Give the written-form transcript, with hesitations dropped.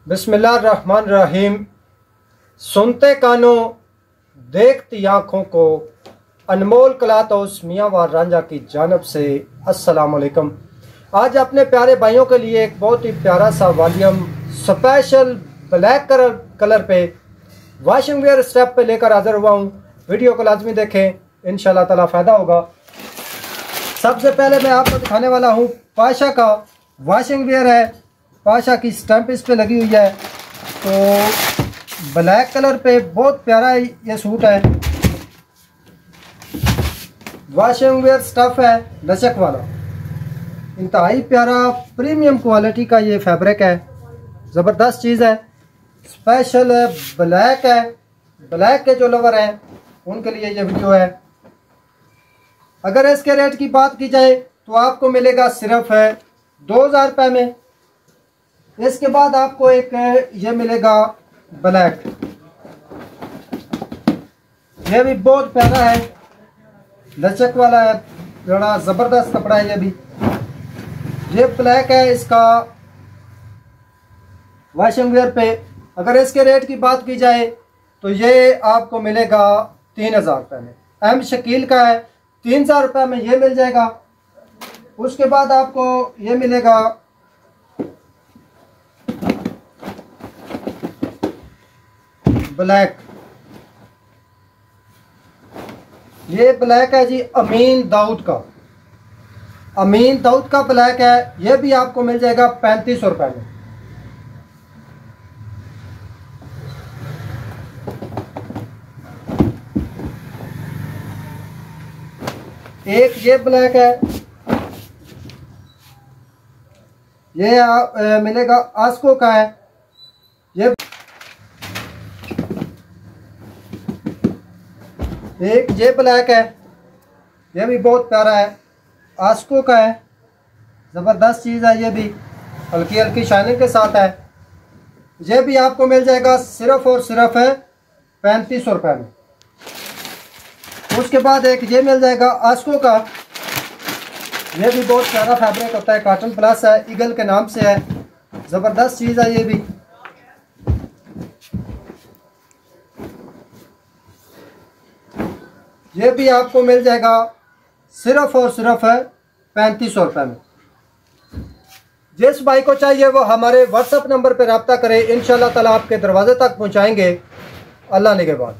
बिस्मिल्लाहिर्रहमानिर्रहीम। सुनते कानों देखती आँखों को अनमोल कलात हाउस मियाँ वार रांझा की जानब से अस्सलाम वालेकुम। आज अपने प्यारे भाइयों के लिए एक बहुत ही प्यारा सा वॉल्यूम स्पेशल ब्लैक कलर पे वॉशिंग वेयर स्टेप पे लेकर हाजिर हुआ हूँ। वीडियो को लाजमी देखें, इंशाल्लाह ताला फ़ायदा होगा। सबसे पहले मैं आपको दिखाने वाला हूँ पाशा का वॉशिंग वेयर है। पाशा की स्टैंप इस पे लगी हुई है। तो ब्लैक कलर पे बहुत प्यारा ये सूट है। वॉशिंग वेयर स्टफ है लचक वाला, इंतहाई प्यारा प्रीमियम क्वालिटी का ये फैब्रिक है। ज़बरदस्त चीज़ है, स्पेशल है, ब्लैक है। ब्लैक के जो लवर हैं उनके लिए ये वीडियो है। अगर इसके रेट की बात की जाए तो आपको मिलेगा सिर्फ 2000 रुपये में। इसके बाद आपको एक ये मिलेगा ब्लैक, ये भी बहुत प्यारा है, लचक वाला है, बड़ा ज़बरदस्त कपड़ा है। ये भी ये ब्लैक है। इसका वॉशिंग वेयर पे अगर इसके रेट की बात की जाए तो ये आपको मिलेगा 3000 रुपये में। एम शकील का है, 3000 रुपये में ये मिल जाएगा। उसके बाद आपको ये मिलेगा ब्लैक। ये ब्लैक है जी अमीन दाऊद का, अमीन दाऊद का ब्लैक है। ये भी आपको मिल जाएगा 3500 रुपये में। एक ये ब्लैक है, ये मिलेगा आस्को का है। एक ये ब्लैक है, ये भी बहुत प्यारा है, आस्को का है। ज़बरदस्त चीज़ है, ये भी हल्की हल्की शाइनिंग के साथ है। ये भी आपको मिल जाएगा सिर्फ और सिर्फ 3500 रुपये में। उसके बाद एक ये मिल जाएगा आस्को का, ये भी बहुत प्यारा फैब्रिक होता है, कॉटन प्लस है, ईगल के नाम से है। ज़बरदस्त चीज़ है। ये भी आपको मिल जाएगा सिर्फ और सिर्फ 3500 रुपये में। जिस भाई को चाहिए वो हमारे व्हाट्सएप नंबर पर रब्ता करें, इंशाल्लाह ताला आपके दरवाजे तक पहुंचाएंगे। अल्लाह निगहबान।